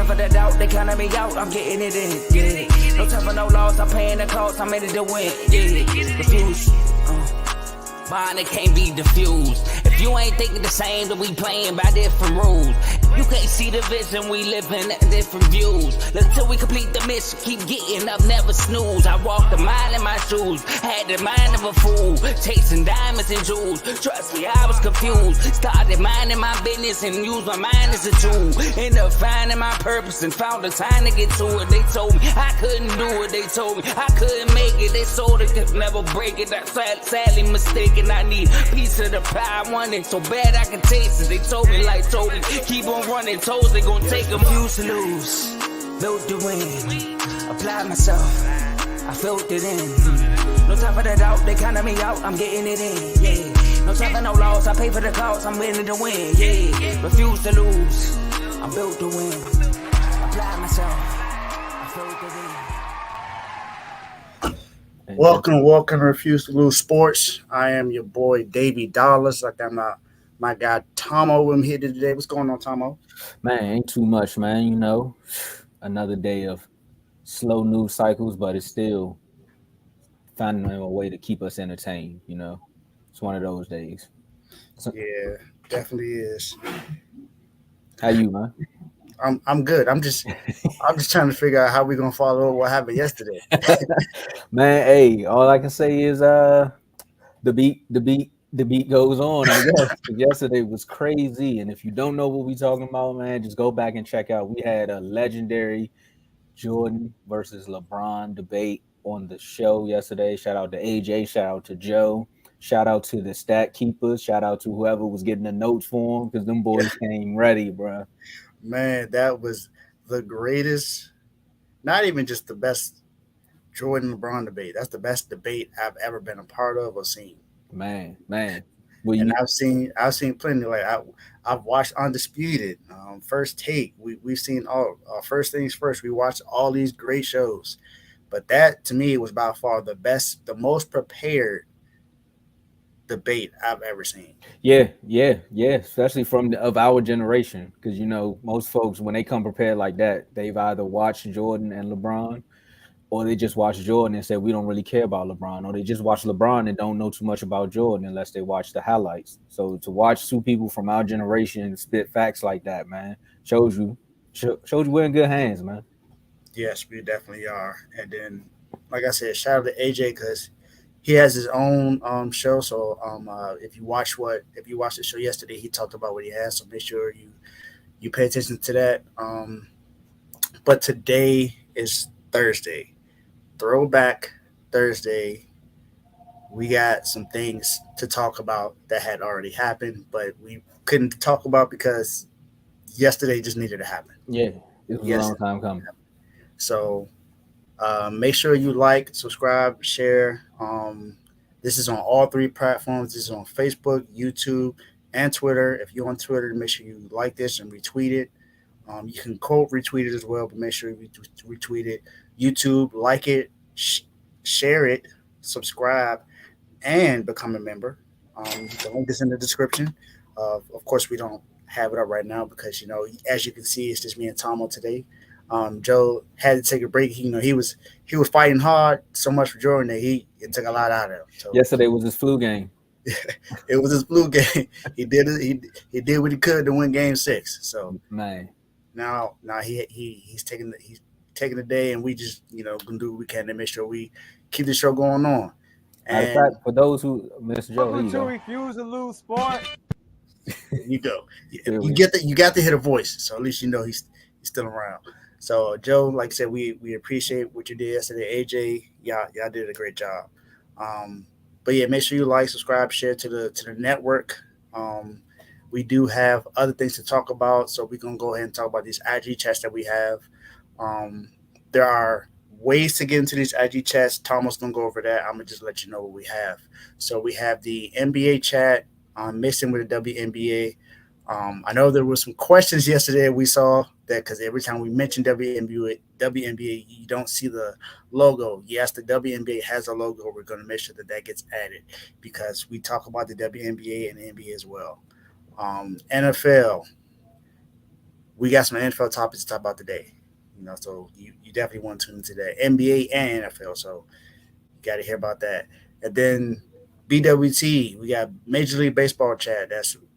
time for the doubt, they counting me out, I'm getting it in, yeah. No time for no loss, I'm paying the cost, I'm in it to win, yeah. Refuse, mine, it can't be diffused. If you ain't thinking the same, then we playing by different rules. You can't see the vision, we living at different views. Until we complete the mission, keep getting up, never snooze. I walked the mile in my shoes, had the mind of a fool, chasing diamonds and jewels. Trust me, I was confused. Started minding my business and used my mind as a tool. Ended up finding my purpose and found the time to get to it. They told me I couldn't do it, they told me I couldn't make it. They sold it, could never break it. I sadly mistaken, I need a piece of the pie. I want it so bad I can taste it. They told me like Toby, keep on running toes, they gon' take them. Used to lose, built to win, applied myself, I felt it in. No time for the doubt, they counting me out, I'm getting it in, yeah. No time for no loss, I pay for the cost, I'm winning to win, yeah. Refuse to lose, I'm built to win, applied myself, I felt it in. Welcome to Refuse to Lose Sports. I am your boy Davey Dollars. I got my guy Tomo with me here today. What's going on, Tomo? Man, ain't too much, man. You know, another day of slow news cycles, but it's still finding a way to keep us entertained. You know, it's one of those days. Yeah, definitely is. How you, man? I'm good. I'm just trying to figure out how we're gonna follow up what happened yesterday. Man, hey, all I can say is the beat goes on, I guess. Yesterday was crazy. And if you don't know what we talking about, man, just go back and check out. We had a legendary Jordan versus LeBron debate on the show yesterday. Shout out to AJ, shout out to Joe, shout out to the stat keepers, shout out to whoever was getting the notes for them, because them boys came ready, bro. Man, that was the greatest, not even just the best Jordan LeBron debate. That's the best debate I've ever been a part of or seen. Man. Well, and I've seen plenty. Like I've watched Undisputed, First Take. We've seen all First Things First. We watched all these great shows, but that to me was by far the best, the most prepared debate I've ever seen. Yeah. Especially of our generation, because you know most folks when they come prepared like that, they've either watched Jordan and LeBron, or they just watch Jordan and say we don't really care about LeBron, or they just watch LeBron and don't know too much about Jordan unless they watch the highlights. So to watch two people from our generation spit facts like that, man, shows you we're in good hands, man. Yes, we definitely are. And then, like I said, shout out to AJ because he has his own show. So if you watched the show yesterday, he talked about what he has. So make sure you pay attention to that. But today is Thursday. Throwback Thursday. We got some things to talk about that had already happened, but we couldn't talk about because yesterday just needed to happen. Yeah, it was a long time coming. So make sure you like, subscribe, share. This is on all three platforms. This is on Facebook, YouTube, and Twitter. If you're on Twitter, make sure you like this and retweet it. You can quote retweet it as well, but make sure you retweet it. YouTube, like it, share it, subscribe, and become a member. The link is in the description. Of course, we don't have it up right now because, you know, as you can see, it's just me and Tomo today. Joe had to take a break. He was fighting hard so much for Jordan that it took a lot out of him. So, yesterday was his flu game. It was his flu game. He did it. He did what he could to win Game 6. So man, now he's taking the day, and we just gonna do what we can to make sure we keep the show going on. And in fact, for those who Mr. Joe, welcome to Refuse to Lose Sport. You go. You got to hear the voice, so at least you know he's still around. So Joe, like I said, we appreciate what you did yesterday. AJ, y'all did a great job. But yeah, make sure you like, subscribe, share to the network. We do have other things to talk about, so we're gonna go ahead and talk about these IG chats that we have. There are ways to get into these IG chats. Thomas gonna go over that. I'm gonna just let you know what we have. So we have the NBA chat mixing with the WNBA. I know there were some questions yesterday we saw that because every time we mention WNBA, you don't see the logo. Yes, the WNBA has a logo. We're going to make sure that gets added because we talk about the WNBA and the NBA as well. NFL. we got some NFL topics to talk about today. So you definitely want to tune into that NBA and NFL. So you got to hear about that. And then BWT, we got Major League Baseball chat.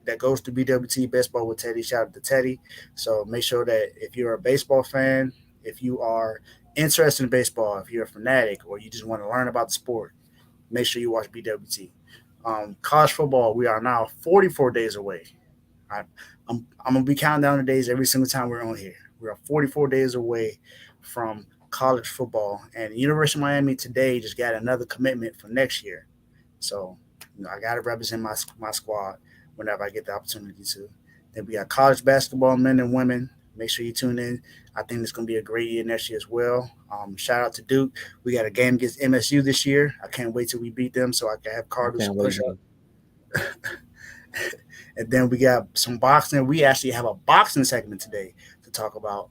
That goes to BWT Baseball with Teddy. Shout out to Teddy. So make sure that if you're a baseball fan, if you are interested in baseball, if you're a fanatic, or you just want to learn about the sport, make sure you watch BWT. College football, we are now 44 days away. I, I'm gonna be counting down the days every single time we're on here. We are 44 days away from college football, and the University of Miami today just got another commitment for next year. So I got to represent my squad whenever I get the opportunity to. Then we got college basketball, men and women. Make sure you tune in. I think it's going to be a great year next year as well. Shout out to Duke. We got a game against MSU this year. I can't wait till we beat them so I can have Cardinals push up. And then we got some boxing. We actually have a boxing segment today to talk about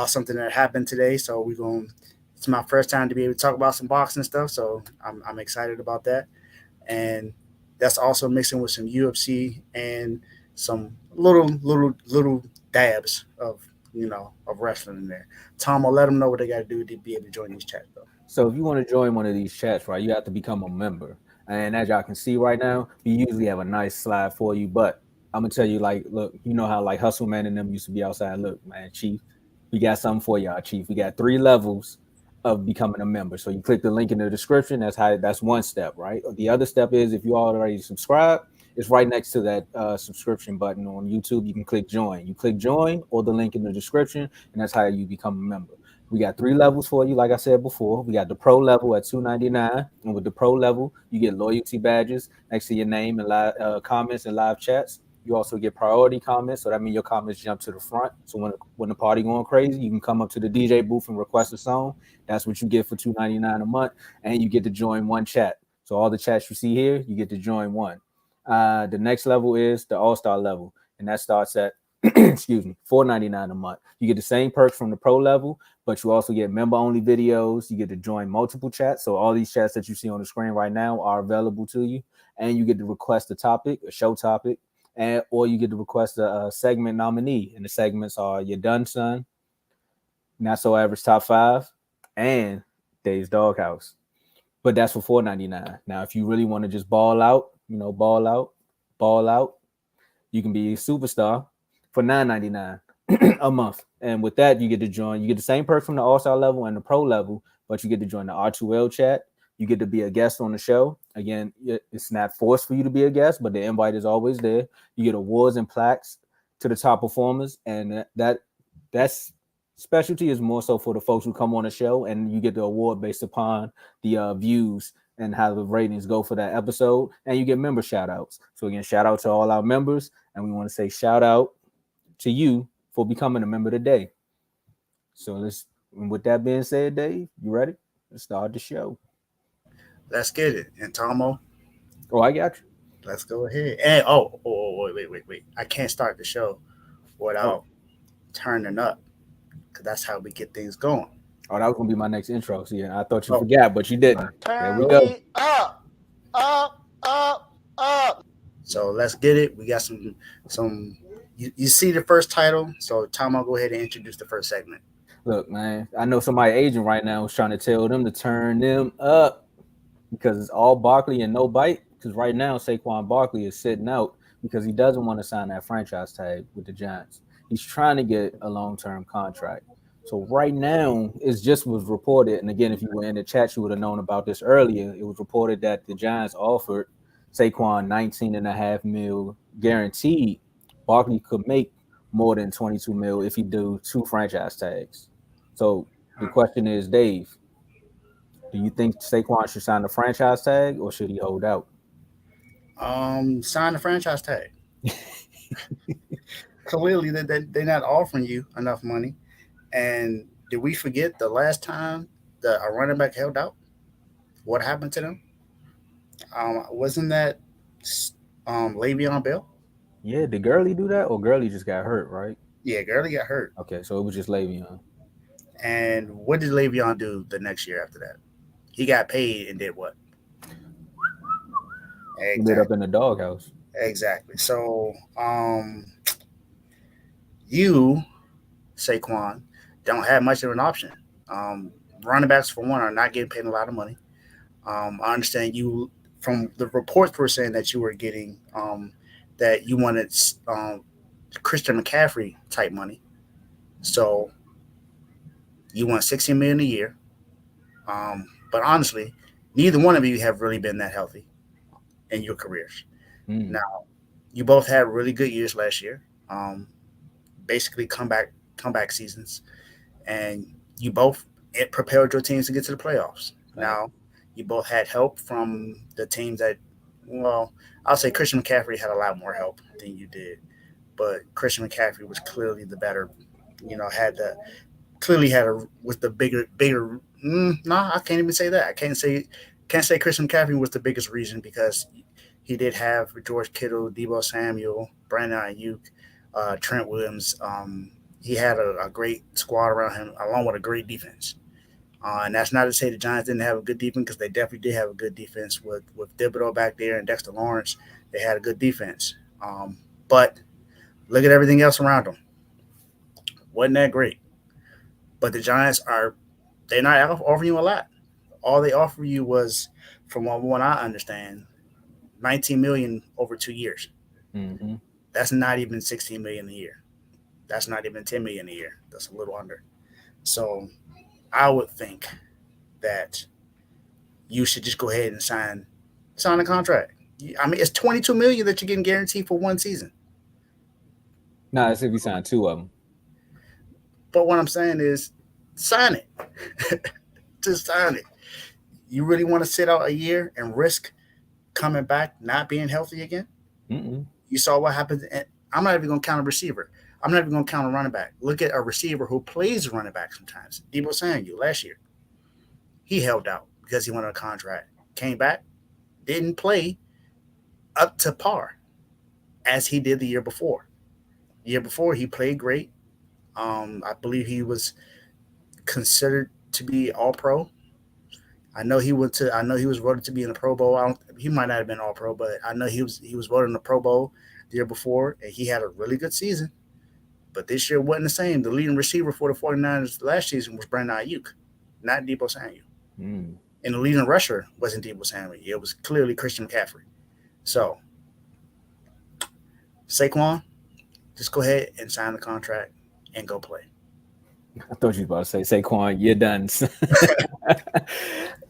something that happened today. So we're going. It's my first time to be able to talk about some boxing stuff, so I'm excited about that. And that's also mixing with some UFC and some little dabs of wrestling in there. Tom, I'll let them know what they got to do to be able to join these chats, though. So if you want to join one of these chats, right, you have to become a member. And as y'all can see right now, we usually have a nice slide for you. But I'm gonna tell you, like, look, you know how like Hustle Man and them used to be outside. Look, man, Chief, we got something for y'all, Chief. We got 3 levels of becoming a member. So you click the link in the description. That's one step, right? The other step is if you already subscribe, it's right next to that subscription button on YouTube. You can click join. You click join or the link in the description, and that's how you become a member. We got 3 levels for you, like I said before. We got the pro level at $2.99, and with the pro level, you get loyalty badges next to your name and live comments and live chats. You also get priority comments, so that means your comments jump to the front. So when the party going crazy, you can come up to the DJ booth and request a song. That's what you get for $2.99 a month, and you get to join one chat. So all the chats you see here, you get to join one. The next level is the All-Star level, and that starts at excuse me, $4.99 a month. You get the same perks from the pro level, but you also get member-only videos. You get to join multiple chats. So all these chats that you see on the screen right now are available to you, and you get to request a topic, a show topic, or you get to request a segment nominee. And the segments are Your Done Son, Not So Average Top 5, and Dave's Doghouse. But that's for $4.99. Now, if you really want to just ball out, ball out, you can be a superstar for $9.99 a month. And with that, you get to join. You get the same perks from the All-Star level and the pro level, but you get to join the R2L chat. You get to be a guest on the show. Again, it's not forced for you to be a guest, but the invite is always there. You get awards and plaques to the top performers, and that's specialty is more so for the folks who come on the show, and you get the award based upon the views and how the ratings go for that episode, and you get member shout outs. So again, shout out to all our members, and we want to say shout out to you for becoming a member today. So with that being said, Dave, you ready? Let's start the show. Let's get it. And Tomo? Oh, I got you. Let's go ahead. And wait. I can't start the show without turning up, because that's how we get things going. Oh, that was gonna be my next intro. So yeah, I thought you forgot, but you didn't. There we go. Up. So let's get it. We got some. You see the first title. So Tom, I'll go ahead and introduce the first segment. Look, man, I know somebody agent right now is trying to tell them to turn them up because it's all Barkley and no bite. Because right now Saquon Barkley is sitting out because he doesn't want to sign that franchise tag with the Giants. He's trying to get a long-term contract. So right now, it just was reported, and again, if you were in the chat, you would have known about this earlier. It was reported that the Giants offered Saquon $19.5 million guaranteed. Barkley could make more than $22 million if he do 2 franchise tags. So the question is, Dave, do you think Saquon should sign the franchise tag or should he hold out? Sign the franchise tag. Clearly, they're not offering you enough money. And did we forget the last time a running back held out? What happened to them? Wasn't that Le'Veon Bell? Yeah, did Gurley do that, or Gurley just got hurt, right? Yeah, Gurley got hurt. Okay, so it was just Le'Veon. And what did Le'Veon do the next year after that? He got paid and did what? Exactly. Lit up in the doghouse. Exactly. So, you, Saquon, don't have much of an option. Running backs, for one, are not getting paid a lot of money. I understand you from the reports were saying that you were getting that you wanted Christian McCaffrey type money. So you want 16 million a year. But honestly, neither one of you have really been that healthy in your careers. Now, you both had really good years last year. Basically comeback seasons, and you both propelled your teams to get to the playoffs. Right. Now, you both had help from the teams that, well, I'll say Christian McCaffrey had a lot more help than you did, but Christian McCaffrey was clearly the better. Was the bigger. No, I can't even say that. I can't say Christian McCaffrey was the biggest reason because he did have George Kittle, Deebo Samuel, Brandon Ayuk, Trent Williams. He had a great squad around him, along with a great defense. And that's not to say the Giants didn't have a good defense, because they definitely did have a good defense with Thibodeau back there and Dexter Lawrence. They had a good defense. But look at everything else around them. Wasn't that great. But the Giants they're not offering you a lot. All they offer you was, from what I understand, $19 million over 2 years. Mm-hmm. That's not even $16 million a year. That's not even $10 million a year. That's a little under. So I would think that you should just go ahead and sign a contract. I mean, it's $22 million that you're getting guaranteed for one season. No, that's if you sign two of them. But what I'm saying is, sign it. Just sign it. You really want to sit out a year and risk coming back not being healthy again? Mm-mm. You saw what happened. I'm not even going to count a receiver. I'm not even going to count a running back. Look at a receiver who plays running back sometimes. Deebo Samuel last year. He held out because he wanted a contract. Came back, didn't play up to par as he did the year before. The year before, he played great. I believe he was considered to be All-Pro. I know he was voted to be in the Pro Bowl. He might not have been All-Pro, but I know he was voted in the Pro Bowl the year before, and he had a really good season. But this year wasn't the same. The leading receiver for the 49ers last season was Brandon Ayuk, not Deebo Samuel. And the leading rusher wasn't Deebo Samuel. It was clearly Christian McCaffrey. So, Saquon, just go ahead and sign the contract and go play. I thought you were about to say, Saquon, you're done.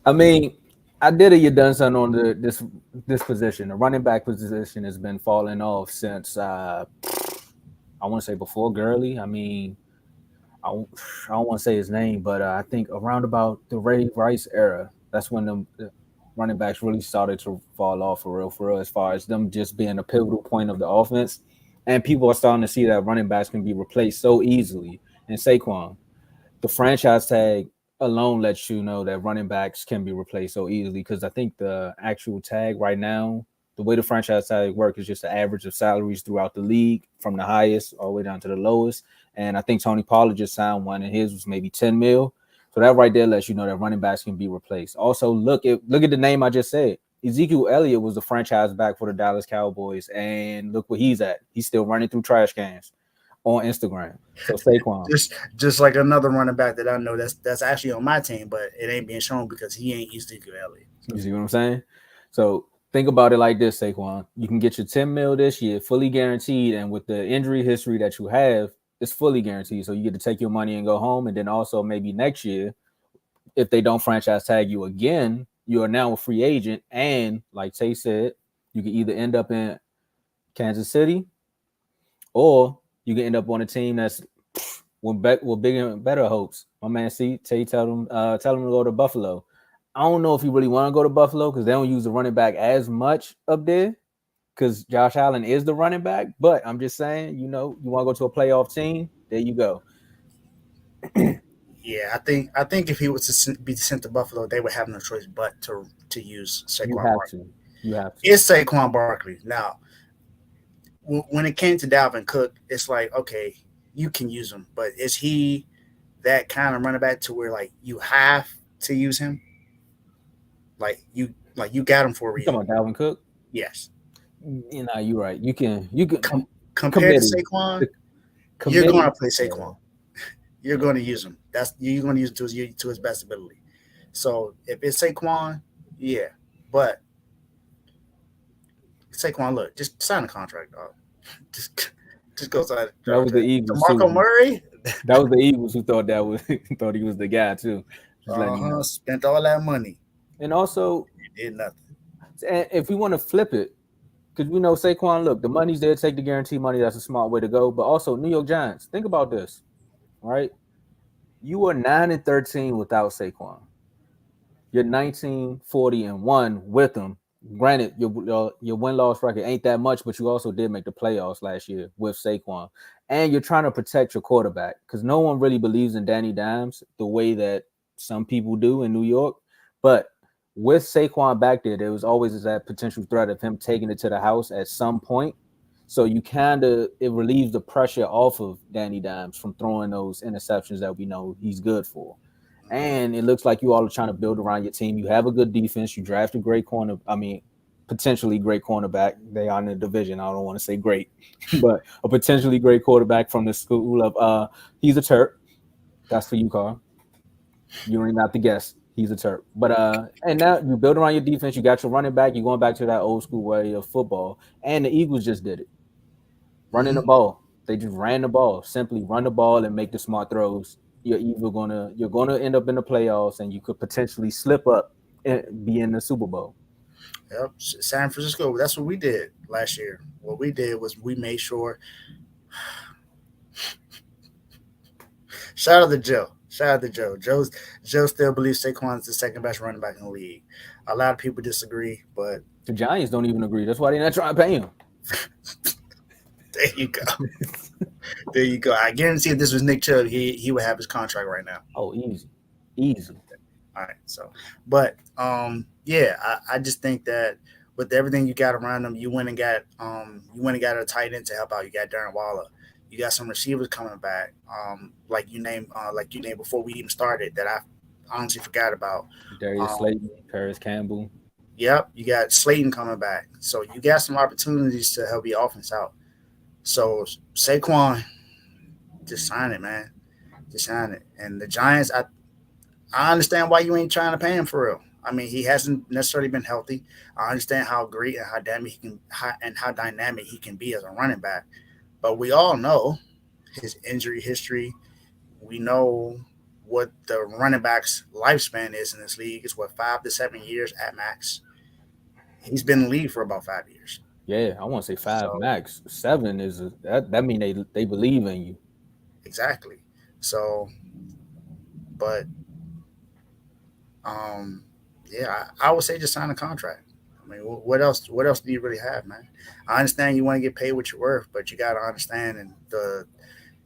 I mean, I did a you're done son on this position. The running back position has been falling off since I want to say before Gurley. I mean, I don't want to say his name, but I think around about the Ray Rice era, that's when the running backs really started to fall off for real, as far as them just being a pivotal point of the offense. And people are starting to see that running backs can be replaced so easily. And Saquon, the franchise tag alone lets you know that running backs can be replaced so easily, because I think the actual tag right now, the way the franchise tag works is just the average of salaries throughout the league from the highest all the way down to the lowest. And I think Tony Pollard just signed one, and his was maybe 10 mil. So that right there lets you know that running backs can be replaced. Also, look at the name I just said. Ezekiel Elliott was the franchise back for the Dallas Cowboys, and look where he's at. He's still running through trash cans on Instagram. So Saquon, just like another running back that I know that's actually on my team, but it ain't being shown because he ain't Ezekiel Elliott. You see what I'm saying? So think about it like this, Saquon. You can get your 10 mil this year, fully guaranteed, and with the injury history that you have, it's fully guaranteed. So you get to take your money and go home, and then also maybe next year, if they don't franchise tag you again, you are now a free agent, and like Tay said, you can either end up in Kansas City, or you can end up on a team that's with bigger and better hopes. My man, Tay tell him to go to Buffalo. I don't know if you really want to go to Buffalo because they don't use the running back as much up there, because Josh Allen is the running back. But I'm just saying, you want to go to a playoff team, there you go. Yeah, I think if he was to be sent to Buffalo, they would have no choice but to use Saquon Barkley. You have to. It's Saquon Barkley. Now, when it came to Dalvin Cook, it's like, okay, you can use him, but is he that kind of running back to where like you have to use him? Like you got him for a reason. You talking about Dalvin Cook? Yes. You're right. You can compared to Saquon. you're going to play Saquon. You're going to use him. You're going to use him to his best ability. So if it's Saquon, yeah. But Saquon, look, just sign a contract, dog. Just go sign. That was the Eagles. DeMarco Murray. That was the Eagles who thought thought he was the guy too. Spent all that money. And also, you did nothing. And if we want to flip it, because we know Saquon, look, the money's there, take the guarantee money. That's a smart way to go. But also, New York Giants, think about this, right? You were 9-13 without Saquon. You're 19-40-1 with him. Granted, your win-loss record ain't that much, but you also did make the playoffs last year with Saquon. And you're trying to protect your quarterback because no one really believes in Danny Dimes the way that some people do in New York. But with Saquon back there was always that potential threat of him taking it to the house at some point. So it relieves the pressure off of Danny Dimes from throwing those interceptions that we know he's good for. And it looks like you all are trying to build around your team. You have a good defense. You drafted potentially great cornerback. They are in the division. I don't want to say great, but a potentially great quarterback from the school of he's a Terp. That's for you, Carl. You don't even have to guess. He's a Terp. But and now you build around your defense. You got your running back. You're going back to that old school way of football. And the Eagles just did it. Running the ball. They just ran the ball. Simply run the ball and make the smart throws. You're gonna end up in the playoffs, and you could potentially slip up and be in the Super Bowl. Yep, San Francisco. That's what we did last year. What we did was we made sure. Shout out to Joe. Joe still believes Saquon is the second best running back in the league. A lot of people disagree, but the Giants don't even agree. That's why they're not trying to pay him. There you go. I guarantee if this was Nick Chubb, he would have his contract right now. Oh, easy. All right. So, but I just think that with everything you got around them, you went and got a tight end to help out. You got Darren Waller. You got some receivers coming back. Like you named before we even started that I honestly forgot about. Darius Slayton, Paris Campbell. Yep, you got Slayton coming back. So you got some opportunities to help your offense out. So Saquon, just sign it, man. Just sign it. And the Giants, I understand why you ain't trying to pay him for real. I mean, he hasn't necessarily been healthy. I understand how great and how dynamic he can be as a running back. But we all know his injury history. We know what the running back's lifespan is in this league. It's 5 to 7 years at max. He's been in the league for about 5 years. Yeah, I want to say 5 max. 7 is that mean they believe in you. Exactly. So, but I would say just sign a contract. I mean, what else do you really have, man? I understand you want to get paid what you're worth, but you got to understand the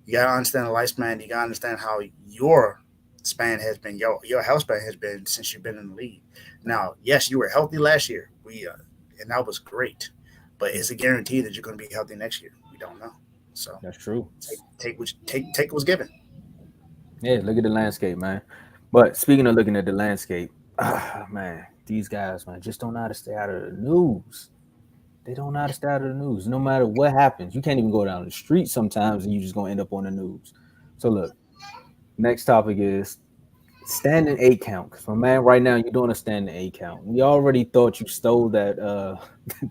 lifespan. You got to understand how your span has been, your health span has been since you've been in the league. Now, yes, you were healthy last year. And that was great. But is it guaranteed that you're going to be healthy next year? We don't know. So that's true. Take what's given. Yeah, look at the landscape, man. But speaking of looking at the landscape, man, these guys, man, just don't know how to stay out of the news. They don't know how to stay out of the news. No matter what happens, you can't even go down the street sometimes, and you're just gonna end up on the news. So look, next topic is standing 8 count. Because my man, right now you're doing a standing 8 count. We already thought you stole that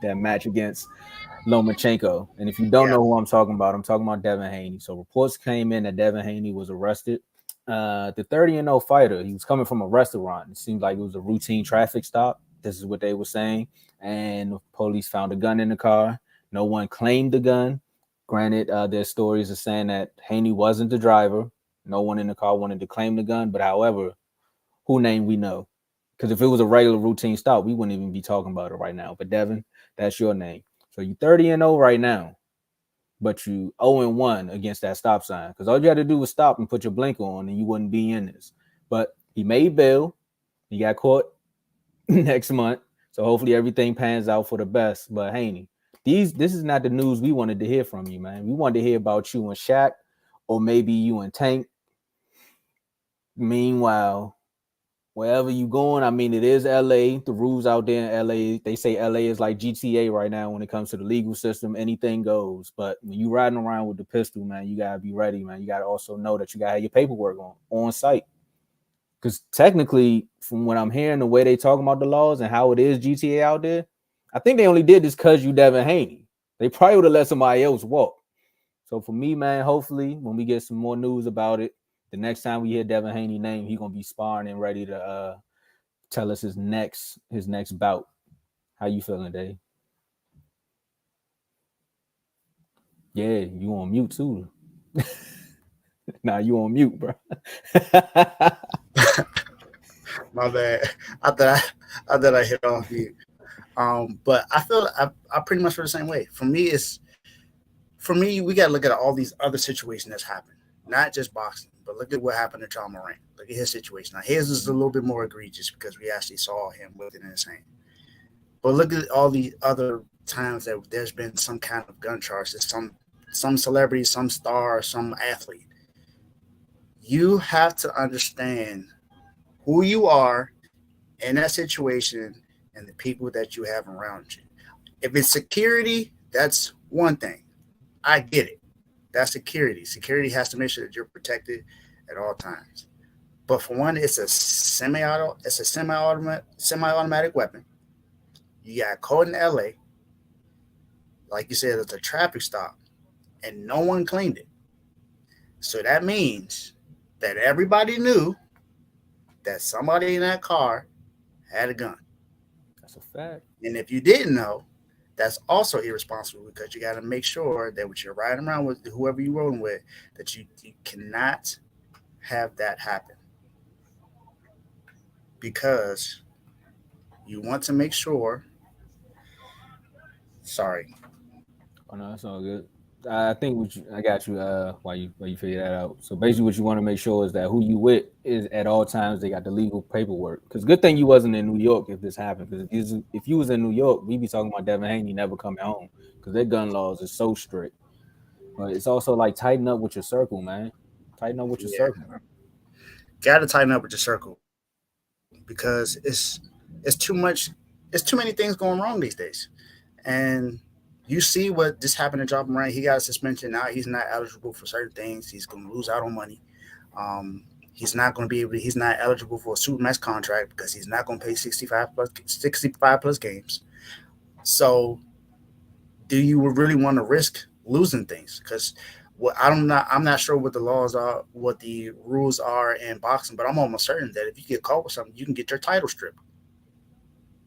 that match against Lomachenko. And if you don't know who I'm talking about Devin Haney. So reports came in that Devin Haney was arrested. The 30-0 fighter, he was coming from a restaurant. It seemed like it was a routine traffic stop. This is what they were saying. And the police found a gun in the car. No one claimed the gun. Granted, their stories are saying that Haney wasn't the driver. No one in the car wanted to claim the gun. But however, who name we know? Because if it was a regular routine stop, we wouldn't even be talking about it right now. But Devin, that's your name. So you 30-0 right now, but you 0-1 against that stop sign. Because all you had to do was stop and put your blinker on, and you wouldn't be in this. But he made bail. He got caught next month. So hopefully everything pans out for the best. But Haney, this is not the news we wanted to hear from you, man. We wanted to hear about you and Shaq, or maybe you and Tank. Meanwhile, wherever you going, I mean, it is LA. The rules out there in LA, they say LA is like GTA right now when it comes to the legal system. Anything goes. But when you riding around with the pistol, man, you gotta be ready, man. You gotta also know that you gotta have your paperwork on site. Because technically, from what I'm hearing, the way they talking about the laws and how it is GTA out there, I think they only did this because you Devin Haney. They probably would have let somebody else walk. So for me, man, hopefully when we get some more news about it, the next time we hear Devin Haney's name, he's gonna be sparring and ready to tell us his next bout. How you feeling, Dave? Yeah, you on mute too. Nah, you on mute, bro. My bad. I thought I hit off mute. But I feel I pretty much feel the same way. For me, we gotta look at all these other situations that's happened, not just boxing, but look at what happened to John Moran. Look at his situation. Now his is a little bit more egregious because we actually saw him with it in his hand. But look at all the other times that there's been some kind of gun charge to some celebrity, some star, some athlete. You have to understand who you are in that situation and the people that you have around you. If it's security, that's one thing. I get it. That's security. Security has to make sure that you're protected at all times. But for one, it's a semi-automatic weapon. You got caught in LA. Like you said, it's a traffic stop, and no one claimed it. So that means that everybody knew that somebody in that car had a gun. That's a fact. And if you didn't know, that's also irresponsible because you got to make sure that when you're riding around with whoever you're rolling with, that you cannot have that happen. Because you want to make sure. Sorry. Oh no, that's all good. I think I got you. While you figure that out. So basically, what you want to make sure is that who you with is at all times they got the legal paperwork. Because good thing you wasn't in New York if this happened. Because if you was in New York, we be talking about Devin Haney never coming home because their gun laws is so strict. But it's also like tighten up with your circle, man. Tighten up with your circle. Got to tighten up with your circle because it's too much. It's too many things going wrong these days, and you see what just happened to John Moran. He got a suspension. Now he's not eligible for certain things. He's going to lose out on money. He's not going to be able to, he's not eligible for a Supermax contract because he's not going to pay 65 plus games. So do you really want to risk losing things? Because I'm not sure what the laws are, what the rules are in boxing, but I'm almost certain that if you get caught with something, you can get your title stripped.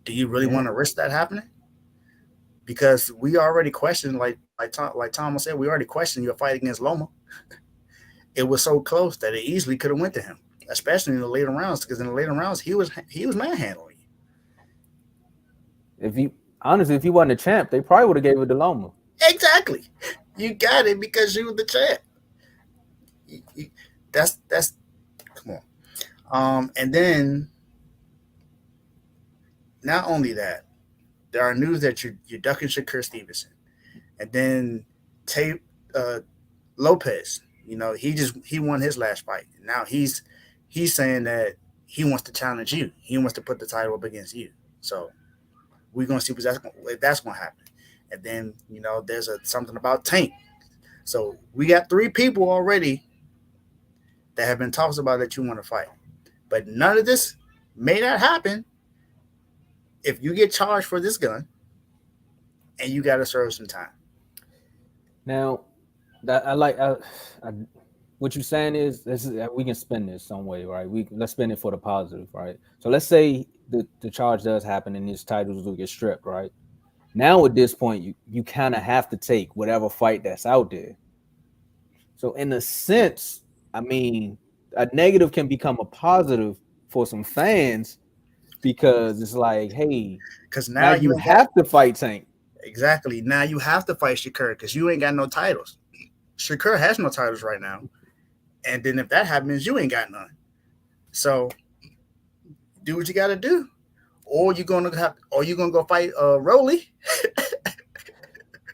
Do you really want to risk that happening? Because we already questioned, like Tomo said, we already questioned your fight against Loma. It was so close that it easily could have went to him, especially in the later rounds. Because in the later rounds, he was manhandling you. If he wasn't a champ, they probably would have gave it to Loma. Exactly, you got it because you were the champ. That's come on. And then not only that. There are news that you're ducking Shakur Stevenson, and then Lopez. You know, he won his last fight. Now he's saying that he wants to challenge you. He wants to put the title up against you. So we're gonna see if that's gonna happen. And then there's something about Tank. So we got 3 people already that have been talks about that you want to fight, but none of this may not happen. If you get charged for this gun and you got to serve some time. Now, what you're saying is we can spin this some way, right? Let's spin it for the positive, right? So let's say the charge does happen and his titles will get stripped, right? Now at this point, you kind of have to take whatever fight that's out there. So in a sense, I mean, a negative can become a positive for some fans. Because it's like, hey, because now you have to fight Tank. Exactly. Now you have to fight Shakur because you ain't got no titles. Shakur has no titles right now. And then if that happens, you ain't got none. So do what you got to do. Or you're going to go fight Rolly.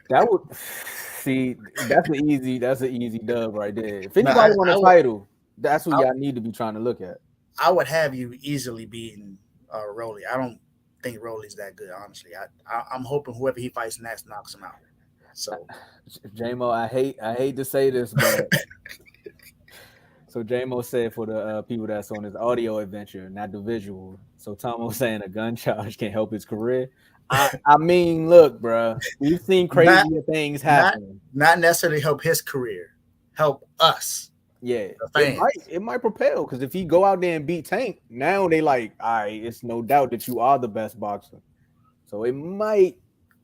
That would see, that's an easy dub right there. If anybody want a title, that's what y'all need to be trying to look at. I would have you easily beating Rolly. I don't think Rolly's that good, honestly. I'm hoping whoever he fights next knocks him out. So JMO, I hate to say this, but so JMO said for the people that's on his audio adventure, not the visual. So Tomo saying a gun charge can help his career. I mean, look, bro, we've seen not crazier things not happen. not necessarily help his career, help us. Yeah, The fans. it might propel because if he go out there and beat Tank, now they like, all right, it's no doubt that you are the best boxer. So it might.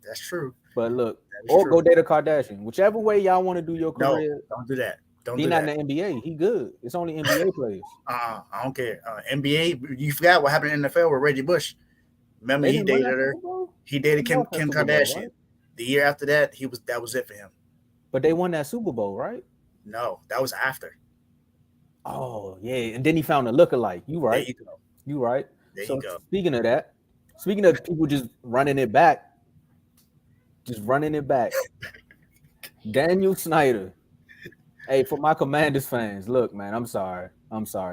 That's true. But look, That is or true. go date a Kardashian, whichever way y'all want to do your No, career. don't do that. Don't He do not that. in the NBA. He good. It's only NBA players. I don't care. NBA, you forgot what happened in the NFL with Reggie Bush. Remember, They he didn't win dated that her. Super Bowl? He dated They Kim lost that Super Bowl, Kardashian. right? The year after that, that was it for him. But they won that Super Bowl, right? No, that was after. Oh yeah, and then he found a lookalike. You right? There you go. You right? There So you go. speaking of that, speaking of people just running it back, Daniel Snyder. Hey, for my Commanders fans, look, man, I'm sorry,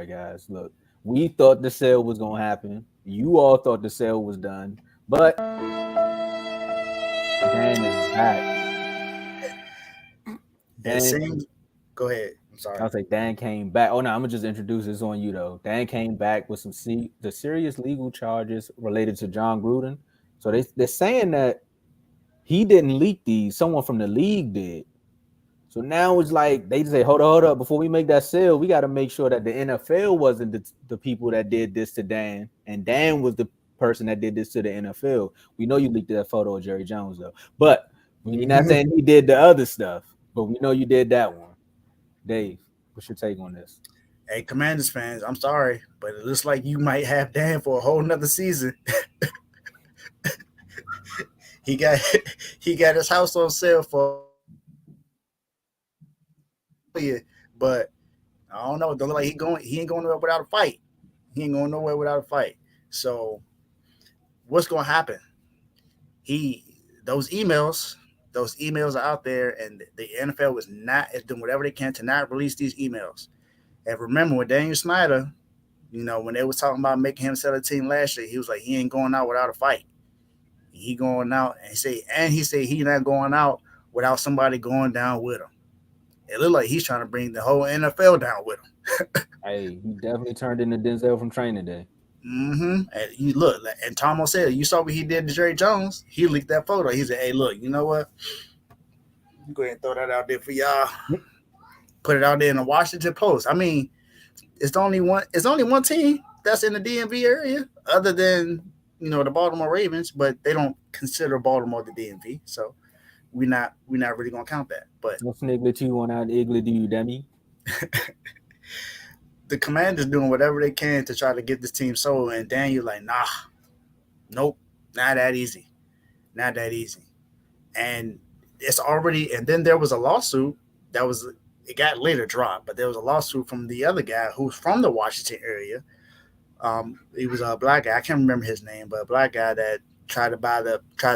guys. Look, we thought the sale was gonna happen. You all thought the sale was done, but Dan is back. It seems. Go ahead. I'm sorry. I'll say Dan came back. Oh no, I'm gonna just introduce this on you though. Dan came back with the serious legal charges related to John Gruden. So they're saying that he didn't leak these. Someone from the league did. So now it's like they say, hold up. Before we make that sale, we got to make sure that the NFL wasn't the people that did this to Dan, and Dan was the person that did this to the NFL. We know you leaked that photo of Jerry Jones though, but we're not saying he did the other stuff. But we know you did that one. Dave, what's your take on this? Hey, Commanders fans, I'm sorry, but it looks like you might have Dan for a whole nother season. he got his house on sale for you, but I don't know. It don't look like he ain't going nowhere without a fight. He ain't going nowhere without a fight. So what's going to happen? Those emails are out there, and the NFL is doing whatever they can to not release these emails. And remember, with Daniel Snyder, when they was talking about making him sell a team last year, he was like, he ain't going out without a fight. He going out and he said he not going out without somebody going down with him. It looked like he's trying to bring the whole NFL down with him. Hey, he definitely turned into Denzel from Training Day. And you look, and Tomo said, you saw what he did to Jerry Jones. He leaked that photo. He said, hey, look, you know what? Go ahead and throw that out there for y'all. Put it out there in the Washington Post. I mean, it's only one team that's in the DMV area other than, the Baltimore Ravens, but they don't consider Baltimore the DMV. So we're not really gonna count that. But no sniglet to you on that igloo, do you, Demi? The Commanders doing whatever they can to try to get this team sold, and Daniel like, nah, nope, not that easy. And it's already, and then there was a lawsuit it got later dropped, but there was a lawsuit from the other guy who's from the Washington area. He was a black guy. I can't remember his name, but a black guy that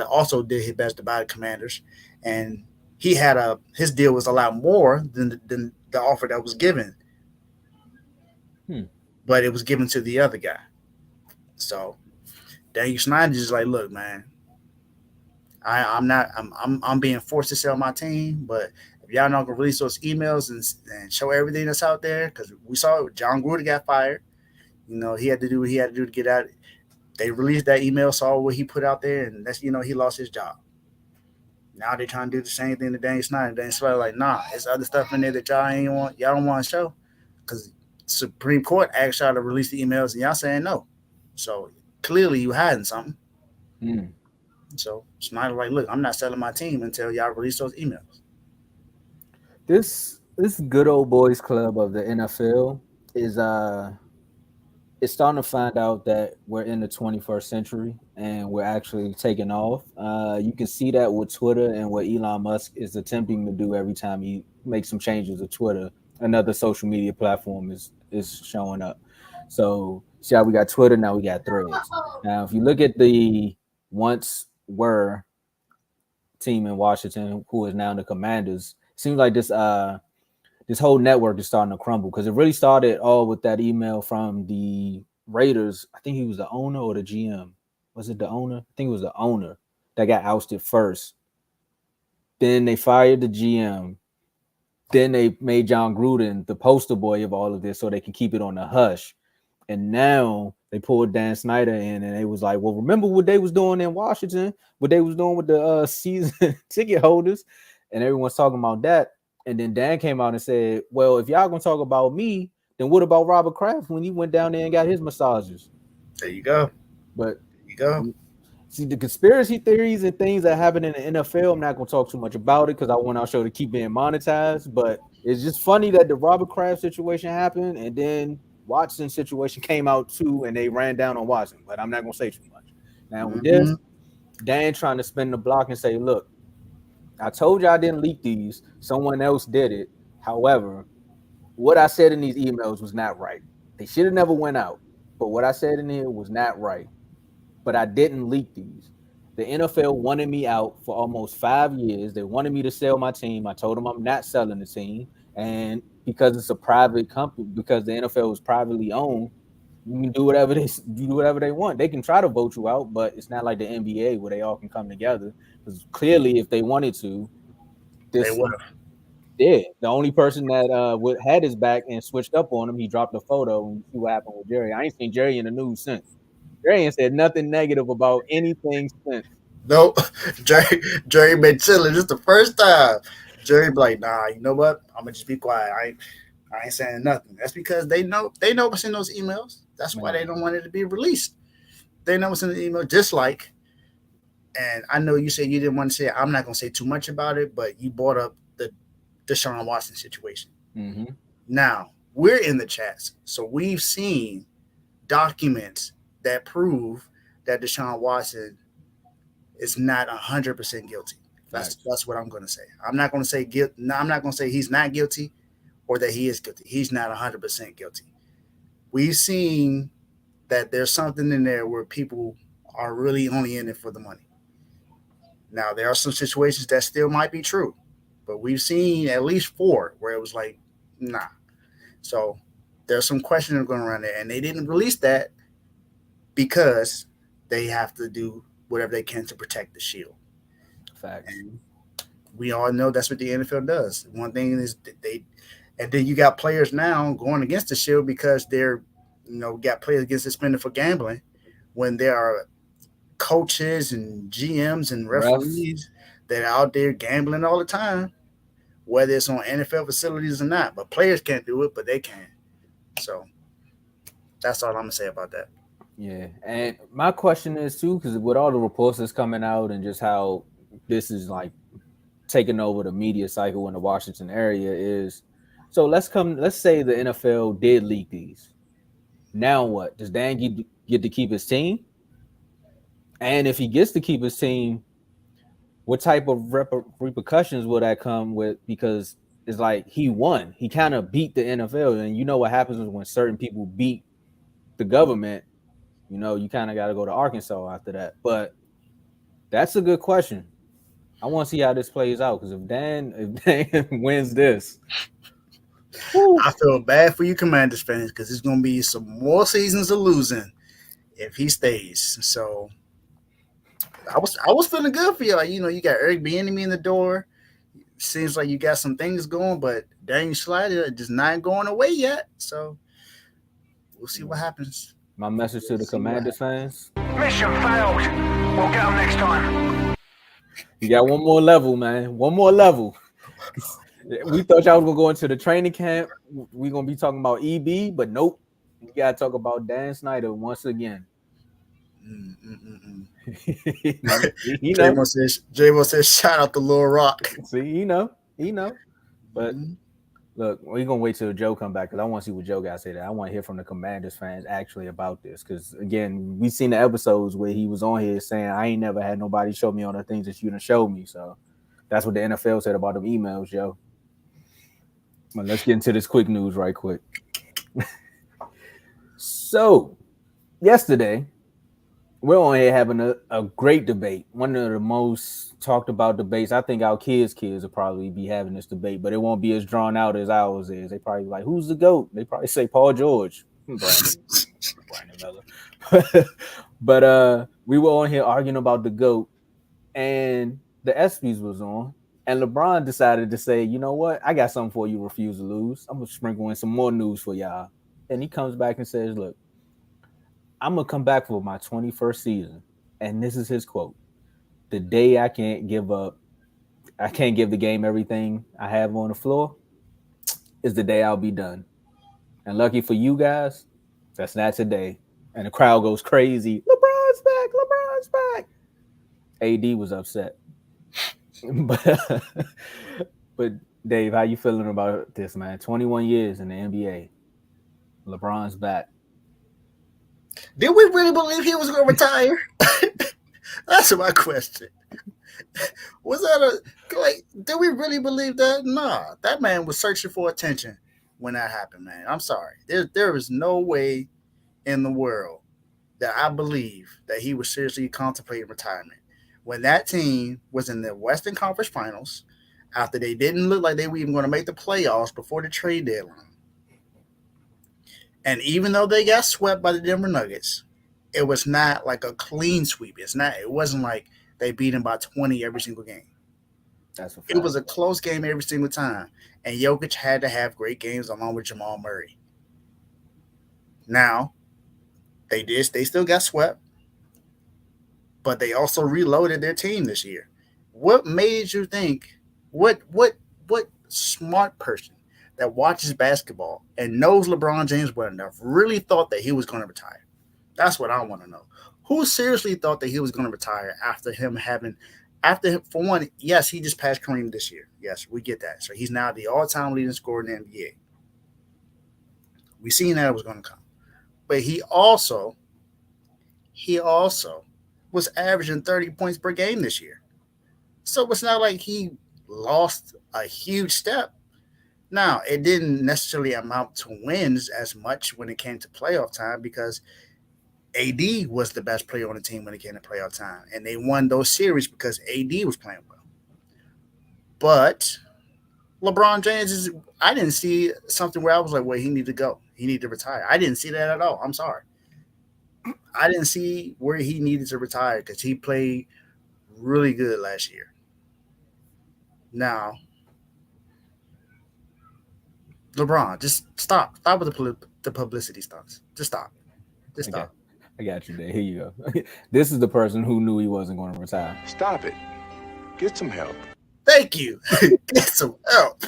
also did his best to buy the Commanders, and he had his deal was a lot more than the offer that was given. But it was given to the other guy. So Daniel Snyder is like, look, man, I'm being forced to sell my team, but if y'all not gonna release those emails and show everything that's out there, because we saw John Gruden got fired. He had to do what he had to do to get out. They released that email, saw what he put out there, and that's he lost his job. Now they're trying to do the same thing to Daniel Snyder. Daniel Snyder like, nah, there's other stuff in there that y'all don't want to show, because Supreme Court asked y'all to release the emails, and y'all saying no. So clearly you hiding something. So Snyder like, look, I'm not selling my team until y'all release those emails. This good old boys club of the NFL is it's starting to find out that we're in the 21st century and we're actually taking off. You can see that with Twitter and what Elon Musk is attempting to do every time he makes some changes to Twitter. Another social media platform is showing up. So see how we got Twitter, now we got Threads. Now, if you look at the once were team in Washington, who is now the Commanders, it seems like this this whole network is starting to crumble because it really started all with that email from the Raiders. I think he was the owner or the GM. Was it the owner? I think it was the owner that got ousted first. Then they fired the GM. Then they made John Gruden the poster boy of all of this so they can keep it on the hush. And now they pulled Dan Snyder in and they was like, well, remember what they was doing in Washington, what they was doing with the season ticket holders, and everyone's talking about that. And then Dan came out and said, well, if y'all gonna talk about me, then what about Robert Kraft when he went down there and got his massages? There you go. But there you go. See, the conspiracy theories and things that happen in the NFL, I'm not gonna talk too much about it because I want our show to keep being monetized. But it's just funny that the Robert Kraft situation happened and then Watson's situation came out too, and they ran down on Watson. But I'm not gonna say too much. Now with this, Dan trying to spin the block and say, look, I told you I didn't leak these. Someone else did it. However, what I said in these emails was not right. They should have never went out. But what I said in here was not right. But I didn't leak these. The NFL wanted me out for almost 5 years. They wanted me to sell my team. I told them I'm not selling the team. And because it's a private company, because the NFL is privately owned, you can do whatever they want. They can try to vote you out, but it's not like the NBA where they all can come together. Because clearly, if they wanted to, they would have. Yeah, the only person that had his back and switched up on him, he dropped a photo and see what happened with Jerry. I ain't seen Jerry in the news since. Jerry ain't said nothing negative about anything since. Nope. Jerry been chilling. This is the first time. Jerry be like, nah, you know what? I'm gonna just be quiet. I ain't saying nothing. That's because they know what's in those emails. That's why they don't want it to be released. They know what's in the email, just like, and I know you said you didn't want to say it. I'm not gonna say too much about it, but you brought up the Deshaun Watson situation. Mm-hmm. Now, we're in the chats, so we've seen documents that prove that Deshaun Watson is not 100% guilty. That's what I'm going to say. I'm not going to say guilt. No, I'm not going to say he's not guilty or that he is guilty. He's not 100% guilty. We've seen that there's something in there where people are really only in it for the money. Now, there are some situations that still might be true, but we've seen at least 4 where it was like, nah. So there's some questions going around there, and they didn't release that because they have to do whatever they can to protect the shield. Facts. And we all know that's what the NFL does. One thing is and then you got players now going against the shield because they're, got players get suspended for gambling when there are coaches and GMs and referees that are out there gambling all the time, whether it's on NFL facilities or not. But players can't do it, but they can. So that's all I'm going to say about that. Yeah, and my question is too, because with all the reports that's coming out and just how this is like taking over the media cycle in the Washington area is, so let's say the NFL did leak these. Now what? Does Dan get to keep his team? And if he gets to keep his team, what type of repercussions will that come with? Because it's like he won. He kind of beat the NFL, and you know what happens when certain people beat the government. You kind of got to go to Arkansas after that. But that's a good question. I want to see how this plays out because if Dan wins this, I feel bad for you Commanders fans because it's going to be some more seasons of losing if he stays. So I was feeling good for you. Like, you got Eric Bieniemy in the door. Seems like you got some things going, but Daniel Snyder just not going away yet. So we'll see what happens. My message to the Commanders fans. Mission failed. We'll get them next time. You got one more level, man. One more level. We thought y'all was going to go into the training camp. We're going to be talking about EB, but nope. You got to talk about Dan Snyder once again. J-Mo says, shout out to Lil Rock. See, he know. But look, we're going to wait till Joe come back because I want to see what Joe got to say. That I want to hear from the Commanders fans actually about this because, again, we've seen the episodes where he was on here saying, I ain't never had nobody show me on the things that you done showed me. So that's what the NFL said about them emails, Joe. But let's get into this quick news right quick. So yesterday, we're on here having a great debate. One of the most talked about debates. I think our kids will probably be having this debate, but it won't be as drawn out as ours is. They probably be like, who's the GOAT? They probably say Paul George, Brandon Miller. But we were on here arguing about the GOAT, and the ESPYs was on, and LeBron decided to say, you know what? I got something for you, refuse to lose. I'm going to sprinkle in some more news for y'all. And he comes back and says, look, I'm going to come back for my 21st season. And this is his quote. The day I can't give the game everything I have on the floor is the day I'll be done. And lucky for you guys, that's not today. And the crowd goes crazy. LeBron's back. LeBron's back. AD was upset. But Dave, how you feeling about this, man? 21 years in the NBA. LeBron's back. Did we really believe he was going to retire? That's my question. Was that did we really believe that? Nah, that man was searching for attention when that happened, man. I'm sorry. There is no way in the world that I believe that he was seriously contemplating retirement. When that team was in the Western Conference Finals, after they didn't look like they were even going to make the playoffs before the trade deadline, and even though they got swept by the Denver Nuggets, it was not like a clean sweep. It wasn't like they beat them by 20 every single game. That's a fact. It was a close game every single time. And Jokic had to have great games along with Jamal Murray. Now, they still got swept, but they also reloaded their team this year. What made you think, what smart person that watches basketball and knows LeBron James well enough really thought that he was going to retire? That's what I want to know. Who seriously thought that he was going to retire for one, yes, he just passed Kareem this year. Yes, we get that. So he's now the all-time leading scorer in the NBA. We seen that it was going to come. But he also was averaging 30 points per game this year. So it's not like he lost a huge step. Now, it didn't necessarily amount to wins as much when it came to playoff time because AD was the best player on the team when it came to playoff time. And they won those series because AD was playing well. But LeBron James I didn't see something where I was like, well, he needed to go. He needed to retire. I didn't see that at all. I'm sorry. I didn't see where he needed to retire because he played really good last year. Now, LeBron, just stop. Stop with the publicity stunts. Just stop. Just stop. I got you there. Here you go. This is the person who knew he wasn't going to retire. Stop it. Get some help. Thank you. Get some help.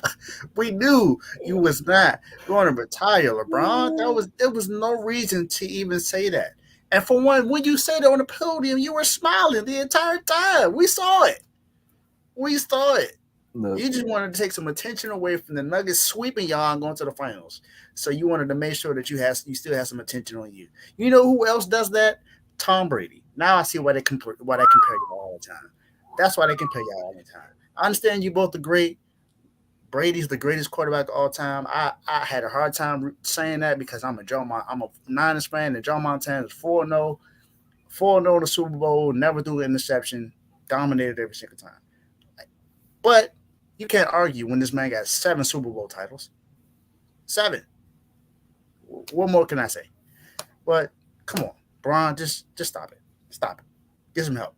We knew you was not going to retire, LeBron. There was no reason to even say that. And for one, when you said it on the podium, you were smiling the entire time. We saw it. Look, you just wanted to take some attention away from the Nuggets sweeping y'all and going to the finals. So you wanted to make sure that you still have some attention on you. You know who else does that? Tom Brady. Now I see why they compare you all the time. That's why they compare y'all all the time. I understand you both are great. Brady's the greatest quarterback of all time. I had a hard time saying that because I'm a Niners fan, and Joe Montana is 4-0 in the Super Bowl, never threw an interception, dominated every single time. But you can't argue when this man got 7 Super Bowl titles. 7. What more can I say? But come on, Bron, just stop it. Stop it. Get some help.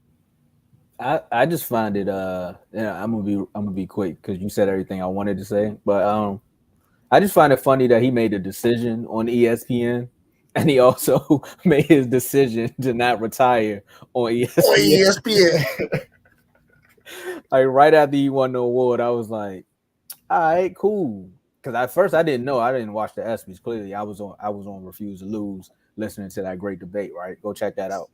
I just find it I'm gonna be quick because you said everything I wanted to say, but I just find it funny that he made a decision on ESPN and he also made his decision to not retire on ESPN. Like right after he won the award, I was like, all right, cool. Because at first I didn't know. I didn't watch the ESPYs. Clearly, I was on Refuse to Lose, listening to that great debate. Right, go check that out.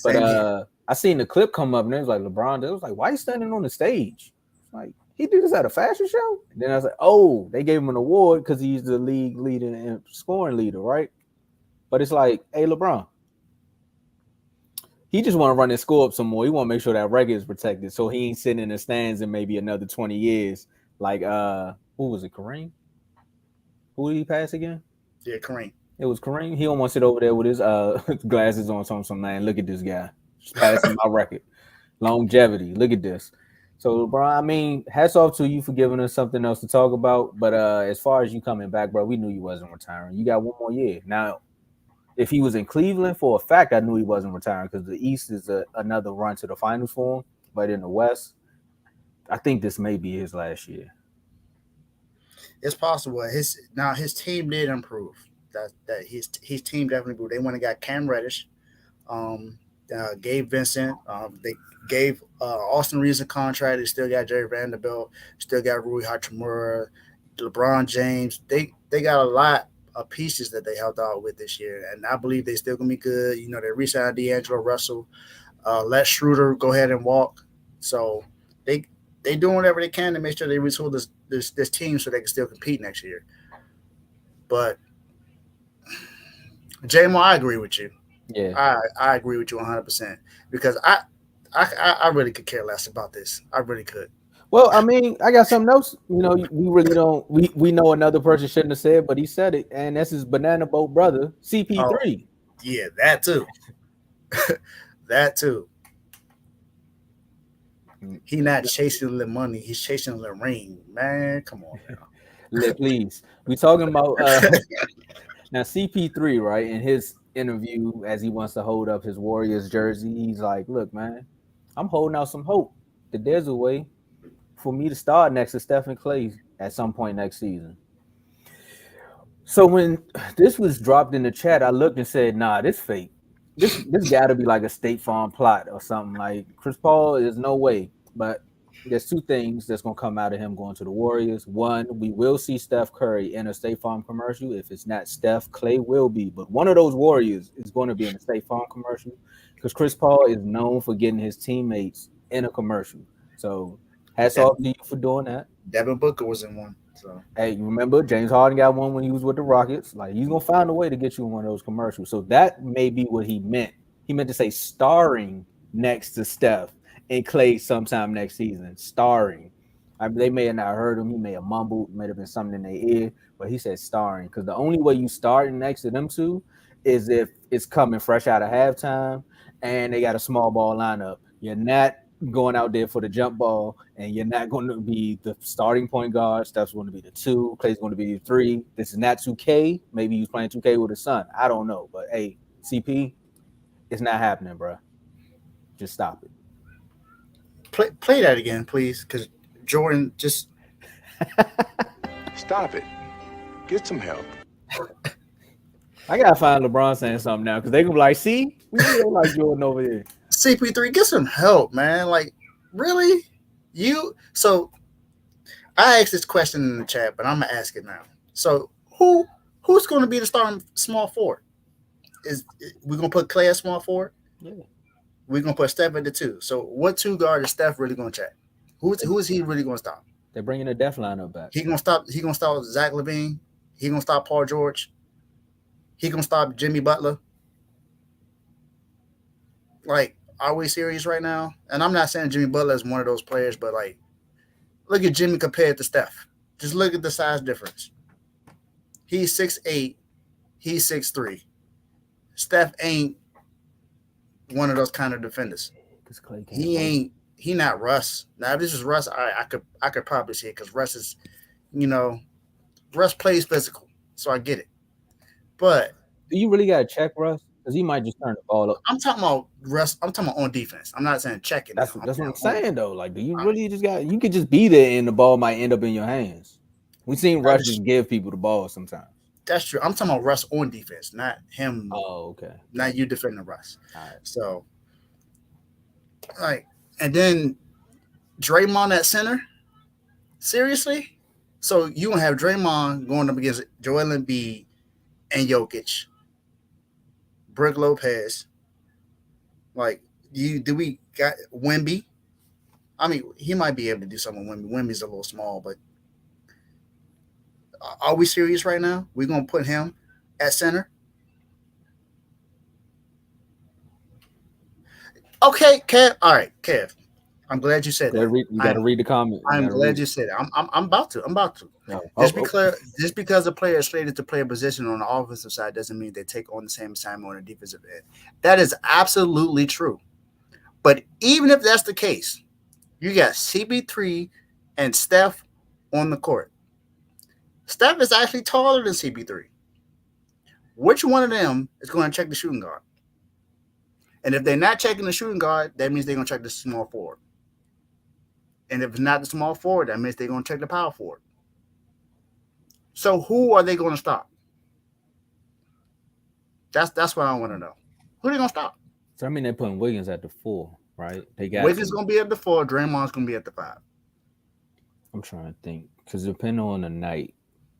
But I seen the clip come up and it was like LeBron. It was like, why are you standing on the stage? Like he did this at a fashion show. And then I was like, oh, they gave him an award because he's the league leader and scoring leader, right? But it's like, hey, LeBron, he just want to run his score up some more. He want to make sure that record is protected, so he ain't sitting in the stands in maybe another 20 years. Like who was it? Kareem? Who did he pass again? Yeah, Kareem. It was Kareem. He almost sit over there with his glasses on. Some man, look at this guy, just passing my record, longevity. Look at this. So, bro, I mean, hats off to you for giving us something else to talk about. But as far as you coming back, bro, we knew you wasn't retiring. You got one more year. Now, if he was in Cleveland, for a fact, I knew he wasn't retiring because the East is another run to the finals for him. But in the West, I think this may be his last year. It's possible. His team did improve. That his team definitely improved. They went and got Cam Reddish, Gabe Vincent. They gave Austin Reeves a contract. They still got Jerry Vanderbilt. Still got Rui Hachimura, LeBron James. They got a lot of pieces that they helped out with this year, and I believe they still gonna be good. You know, they re-signed D'Angelo Russell. Let Schroeder go ahead and walk. So they doing whatever they can to make sure they retool this team so they can still compete next year. But J-Mo, I agree with you. Yeah, I agree with you 100% because I really could care less about this. I really could. well, I mean, I got something else. You know, we really don't. We know another person shouldn't have said, but he said it, and that's his banana boat brother, Oh, CP3. yeah, that too. That too. He not chasing the money. He's chasing the ring. Man, come on now. Please, we talking about now CP3, right? In his interview, as he wants to hold up his Warriors jersey, he's like, "Look, man, I'm holding out some hope that there's a way for me to start next to Stephen Clay at some point next season." So when this was dropped in the chat, I looked and said, "Nah, this fake. This got to be like a State Farm plot or something. Like Chris Paul, there's no way." But there's two things that's gonna come out of him going to the Warriors. One, we will see Steph Curry in a State Farm commercial. If it's not Steph, Clay will be. But one of those Warriors is going to be in a State Farm commercial because Chris Paul is known for getting his teammates in a commercial. So hats off to you for doing that. Devin Booker was in one. So Hey, you remember James Harden got one when he was with the Rockets? Like he's gonna find a way to get you in one of those commercials. So that may be what he meant. He meant to say starring next to Steph and Clay sometime next season. Starring. I mean, they may have not heard him. He may have mumbled, may have been something in their ear, but he said starring because the only way you starting next to them two is if it's coming fresh out of halftime and they got a small ball lineup. You're not going out there for the jump ball, and you're not going to be the starting point guard. Steph's going to be the 2. Clay's going to be the 3. This is not 2K. Maybe he's playing 2K with his son. I don't know. But, hey, CP, it's not happening, bro. Just stop it. play that again, please, because Jordan just Stop it. Get some help. I got to find LeBron saying something now because they're going to be like, see? We don't like Jordan over here. CP3, get some help, man. Like, really? So I asked this question in the chat, but I'm gonna ask it now. So who's gonna be the starting small forward? Is we gonna put Clay at small forward? Yeah. We're gonna put Steph at the 2. So what 2 guard is Steph really gonna check? Who is he really gonna stop? They're bringing the death lineup back. He gonna stop Zach LaVine. He gonna stop Paul George. He gonna stop Jimmy Butler. Like, are we serious right now? And I'm not saying Jimmy Butler is one of those players, but like, look at Jimmy compared to Steph. Just look at the size difference. He's 6'8", he's 6'3". Steph ain't one of those kind of defenders. He not Russ. Now, if this is Russ, I could probably see it because Russ is, Russ plays physical, so I get it. But do you really got to check Russ? Because he might just turn the ball up. I'm talking about Russ. I'm talking about on defense. I'm not saying checking. That's what I'm saying, though. Like, do you really just got – you could just be there and the ball might end up in your hands. We've seen Russ just give people the ball sometimes. That's true. I'm talking about Russ on defense, not him. Oh, okay. Not you defending Russ. All right. So, like, and then Draymond at center? Seriously? So you gonna have Draymond going up against Joel Embiid and Jokic, Brook Lopez. Like, do we got Wemby? I mean, he might be able to do something with Wemby. Wemby's a little small, but are we serious right now? We're gonna put him at center? Okay, Kev. All right, Kev. I'm glad you said that. You got to read the comment. I'm glad you said it. I'm about to. No. Just because a player is slated to play a position on the offensive side doesn't mean they take on the same assignment on the defensive end. That is absolutely true. But even if that's the case, you got CP3 and Steph on the court. Steph is actually taller than CP3. Which one of them is going to check the shooting guard? And if they're not checking the shooting guard, that means they're going to check the small forward. And if it's not the small forward, that means they're going to check the power forward. So who are they going to stop? That's what I want to know. Who are they going to stop? So I mean, they're putting Wiggins at the 4, right? Wiggins going to be at the 4. Draymond's going to be at the 5. I'm trying to think because depending on the night,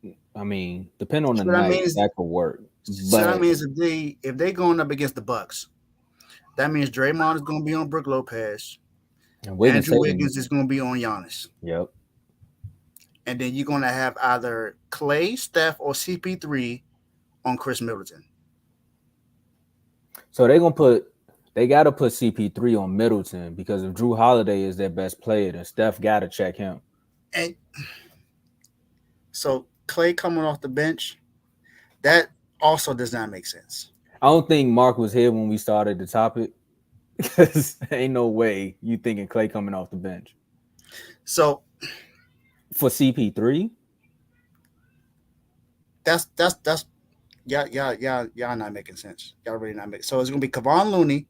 that could work. So that means if they going up against the Bucks, that means Draymond is going to be on Brook Lopez. And Andrew Wiggins is going to be on Giannis. Yep. And then you're going to have either Clay, Steph, or CP3 on Chris Middleton. So they got to put CP3 on Middleton because if Drew Holiday is their best player, then Steph got to check him. And so Clay coming off the bench, that also does not make sense. I don't think Mark was here when we started the topic because ain't no way you thinking Clay coming off the bench. So for CP3, that's y'all not making sense. Y'all really not making. So it's gonna be Kevon Looney.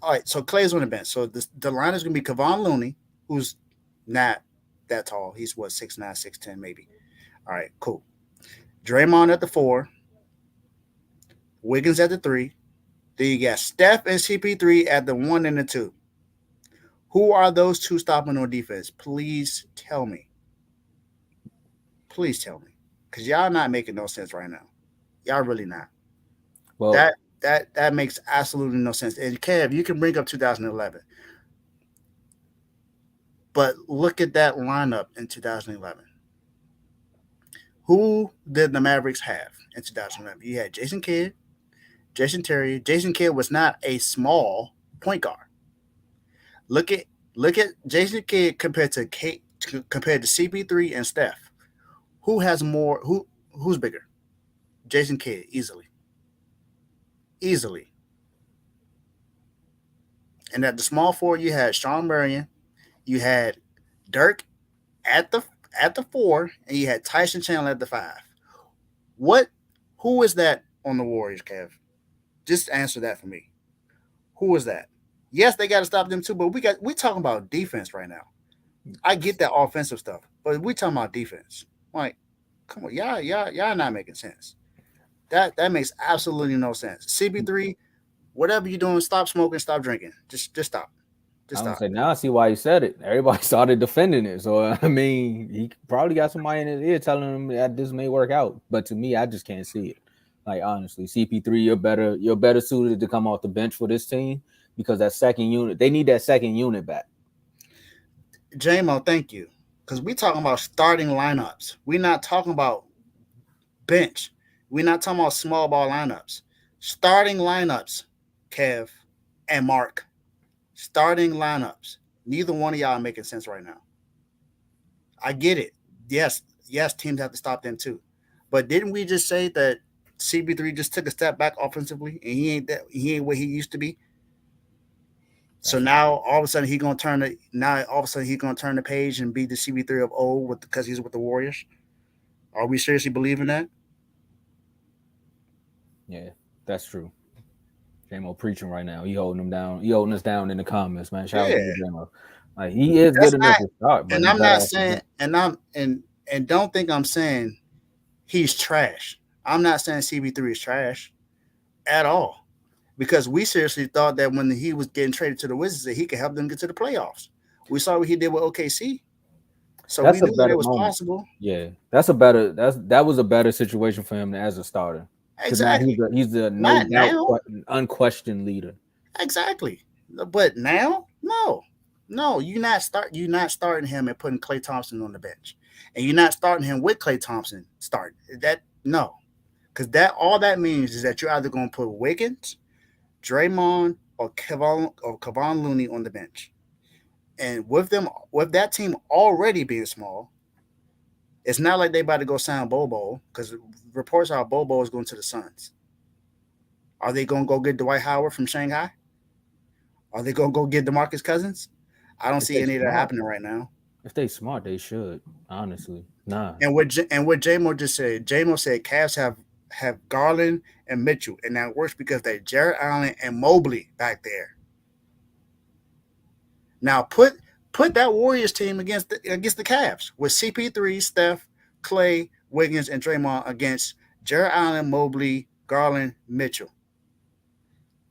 All right, so Clay's on the bench. So the line is gonna be Kevon Looney, who's not that tall. He's 6'9", 6'10", maybe. All right, cool. Draymond at the 4. Wiggins at the 3. Then you got Steph and CP3 at the 1 and the 2. Who are those two stopping on defense? Please tell me. Please tell me. Because y'all not making no sense right now. Y'all really not. Well, that makes absolutely no sense. And Kev, you can bring up 2011. But look at that lineup in 2011. Who did the Mavericks have in 2011? You had Jason Kidd, Jason Terry. Jason Kidd was not a small point guard. Look at Jason Kidd compared to CP3 and Steph. Who has more? Who's bigger? Jason Kidd, easily. And at the small forward, you had Sean Marion, you had Dirk at the 4, and you had Tyson Chandler at the 5. Who is that on the Warriors, Kev? Just answer that for me. Who is that? Yes, they got to stop them too, but we talking about defense right now. I get that offensive stuff, but we talking about defense. Like, come on, y'all not making sense. That makes absolutely no sense. CP3, whatever you're doing, stop smoking, stop drinking. Just stop. Just stop. Now I see why he said it. Everybody started defending it. So I mean, he probably got somebody in his ear telling him that this may work out. But to me, I just can't see it. Like honestly, CP3, you're better suited to come off the bench for this team because that second unit, they need that second unit back. J-Mo, thank you. Because we're talking about starting lineups. We're not talking about bench. We're not talking about small ball lineups. Starting lineups, Kev and Mark. Starting lineups. Neither one of y'all are making sense right now. I get it. Yes, teams have to stop them too. But didn't we just say that CP3 just took a step back offensively and he ain't what he used to be? So now all of a sudden he's gonna turn the page and be the CP3 of old because he's with the Warriors. Are we seriously believing that? Yeah, that's true. J-Mo preaching right now. He holding them down. He holding us down in the comments, man. Shout out to J-Mo. Like he is good enough to start. But and I'm not saying, and don't think I'm saying he's trash. I'm not saying CP3 is trash at all. Because we seriously thought that when he was getting traded to the Wizards, that he could help them get to the playoffs. We saw what he did with OKC. So we knew that it was possible. Yeah, that was a better situation for him as a starter. Exactly. He's the unquestioned leader. Exactly. But now, no, you're not starting him and putting Klay Thompson on the bench. And you're not starting him with Klay Thompson starting. No. Because all that means is that you're either going to put Wiggins, Draymond, or Kevon Looney on the bench. And with that team already being small, it's not like they about to go sign Bobo, because reports are Bobo is going to the Suns. Are they going to go get Dwight Howard from Shanghai? Are they going to go get DeMarcus Cousins? I don't see any of that happening right now. If they smart, they should. Honestly, nah. And what JMO just said, JMO said Cavs have Garland and Mitchell, and that works because they Jarrett Allen and Mobley back there. Now put that Warriors team against the Cavs with CP3, Steph, Clay, Wiggins, and Draymond against Jarrett Allen, Mobley, Garland, Mitchell,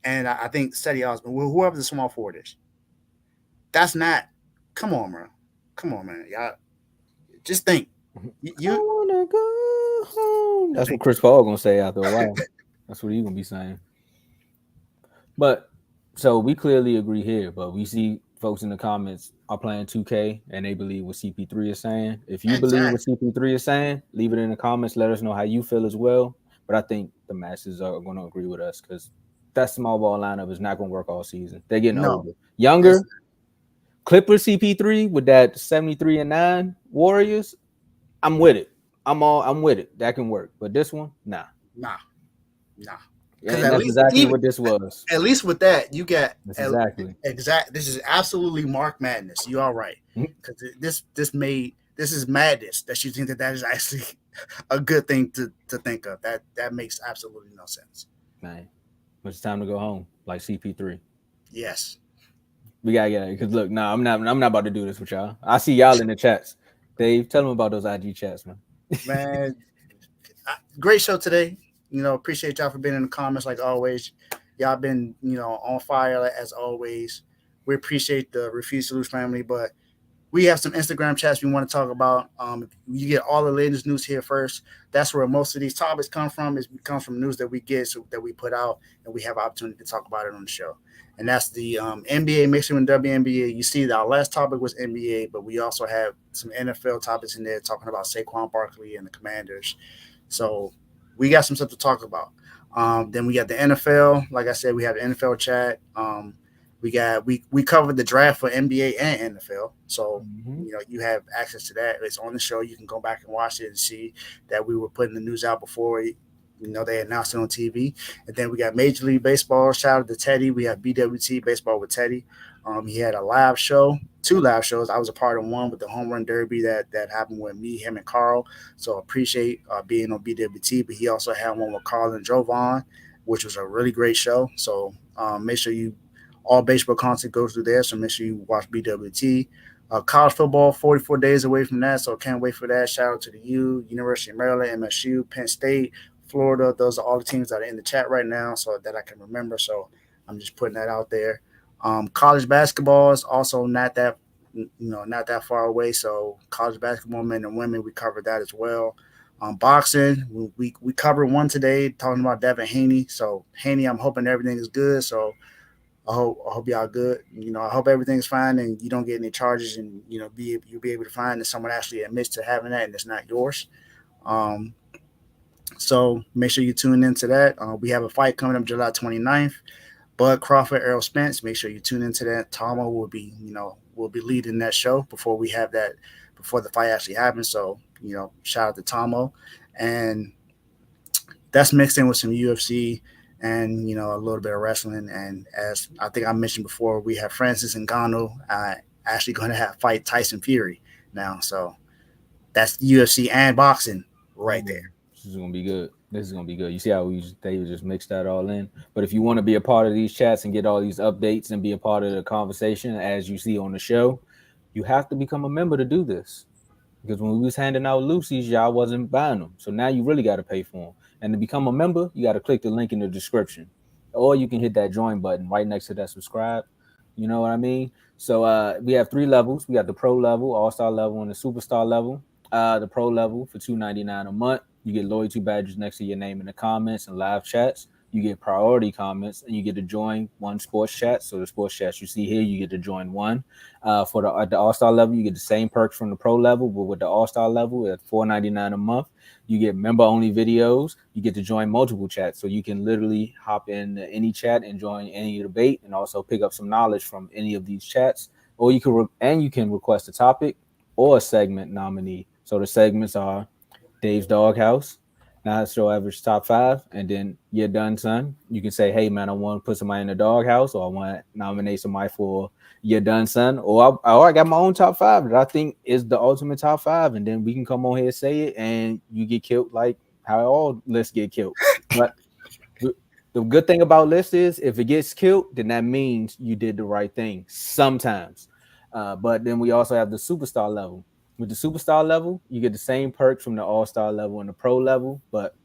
and I think Cedi Osman, whoever the small forward is. That's not. Come on, man. Y'all, just think. You I wanna go home. That's what Chris Paul gonna say after a while. That's what he gonna be saying. But so we clearly agree here, but we see folks in the comments are playing 2K and they believe what CP3 is saying. If you believe what CP3 is saying, leave it in the comments. Let us know how you feel as well. But I think the masses are going to agree with us because that small ball lineup is not going to work all season. They're getting older. Younger, Clippers CP3 with that 73-9 Warriors, I'm with it. I'm with it. That can work. But this one, nah. Because that's exactly what this was. At least with that, you got exactly. This is absolutely Mark Madness. You all right? Because this is madness that you think that is actually a good thing to think of. That makes absolutely no sense. Man, it's time to go home, like CP3. Yes, we gotta get it. Because look, I'm not about to do this with y'all. I see y'all in the chats. Dave, tell them about those IG chats, man. Man, great show today. Appreciate y'all for being in the comments like always. Y'all been, on fire as always. We appreciate the Refuse to Lose family, but we have some Instagram chats we want to talk about. You get all the latest news here first. That's where most of these topics come from. It comes from news that we get, that we put out, and we have an opportunity to talk about it on the show. And that's the NBA mixing with WNBA. You see, our last topic was NBA, but we also have some NFL topics in there talking about Saquon Barkley and the Commanders. So we got some stuff to talk about. Then we got the NFL. Like I said, we have the NFL chat. We covered the draft for NBA and NFL. So, you have access to that. It's on the show. You can go back and watch it and see that we were putting the news out before they announced it on TV. And then we got Major League Baseball. Shout out to Teddy. We have BWT Baseball with Teddy. He had a live show, 2 live shows. I was a part of one with the home run derby that happened with me, him, and Carl. So appreciate being on BWT. But he also had one with Carl and Jovan, which was a really great show. So make sure all baseball content goes through there. So make sure you watch BWT. College football, 44 days away from that. So can't wait for that. Shout out to the U, University of Maryland, MSU, Penn State, Florida. Those are all the teams that are in the chat right now so that I can remember. So I'm just putting that out there. College basketball is also not that far away. So college basketball, men and women, we covered that as well. Boxing, we covered one today talking about Devin Haney. So Haney, I'm hoping everything is good. So I hope y'all good. I hope everything's fine and you don't get any charges and you'll be able to find that someone actually admits to having that and it's not yours. So make sure you tune into that. We have a fight coming up July 29th. Bud Crawford, Errol Spence. Make sure you tune into that. Tomo will be leading that show before the fight actually happens. So, shout out to Tomo. And that's mixed in with some UFC and, a little bit of wrestling. And as I think I mentioned before, we have Francis Ngannou actually going to fight Tyson Fury now. So that's UFC and boxing right there. This is going to be good. You see how they just mixed that all in. But if you want to be a part of these chats and get all these updates and be a part of the conversation, as you see on the show, you have to become a member to do this. Because when we was handing out Lucy's, y'all wasn't buying them. So now you really got to pay for them. And to become a member, you got to click the link in the description. Or you can hit that join button right next to that subscribe. You know what I mean? So we have 3 levels. We got the pro level, all-star level, and the superstar level. The pro level for $2.99 a month. You get loyalty badges next to your name in the comments and live chats. You get priority comments, and you get to join one sports chat. So the sports chats you see here, you get to join one. For the all-star level, you get the same perks from the pro level, but with the all-star level at $4.99 a month, you get member-only videos. You get to join multiple chats, so you can literally hop in any chat and join any debate, and also pick up some knowledge from any of these chats. or you can request a topic or a segment nominee. So the segments are Dave's Doghouse, Not Show Average Top 5, and then You're Done, Son. You can say, hey, man, I want to put somebody in the doghouse, or I want to nominate somebody for You're Done, Son, or I got my own top 5 that I think is the ultimate top 5, and then we can come on here and say it, and you get killed like how all lists get killed. But the good thing about lists is if it gets killed, then that means you did the right thing sometimes. But then we also have the superstar level. With the superstar level, you get the same perks from the all-star level and the pro level, but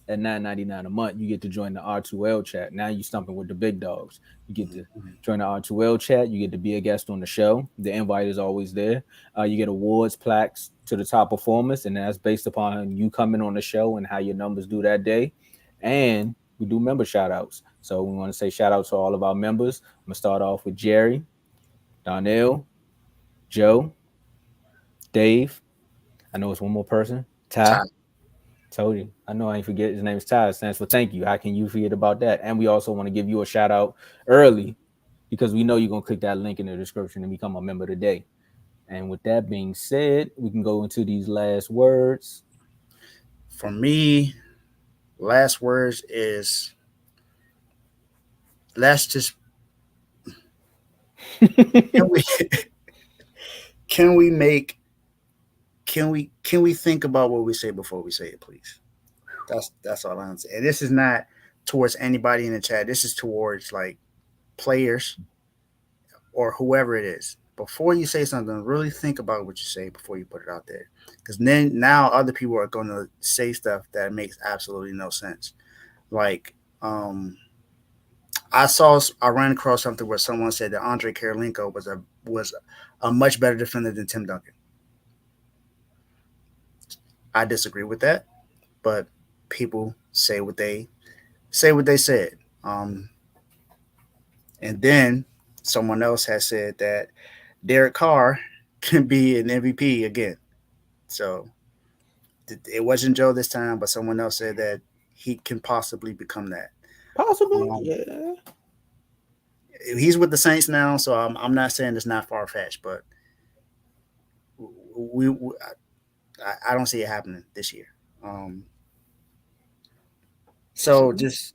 at $9.99 a month, you get to join the R2L chat. Now you're stumping with the big dogs. You get to join the R2L chat. You get to be a guest on the show. The invite is always there. You get awards, plaques to the top performers, and that's based upon you coming on the show and how your numbers do that day. And we do member shout outs. So we want to say shout out to all of our members. I'm going to start off with Jerry, Donnell, Joe, Dave. I know it's one more person. Ty. Told you. I know I ain't forget his name is Ty. It stands for thank you. How can you forget about that? And we also want to give you a shout out early because we know you're going to click that link in the description and become a member today. And with that being said, we can go into these last words. For me, last words is let's just can we think about what we say before we say it, please? That's all I'm saying. And this is not towards anybody in the chat. This is towards like players or whoever it is. Before you say something, really think about what you say before you put it out there. Because then now other people are going to say stuff that makes absolutely no sense. Like, I ran across something where someone said that Andre Karolinko was a much better defender than Tim Duncan. I disagree with that, but people say what they said. And then someone else has said that Derek Carr can be an MVP again. So it wasn't Joe this time, but someone else said that he can possibly become that. Possibly, yeah. He's with the Saints now, so I'm not saying it's not far-fetched, but I don't see it happening this year. So just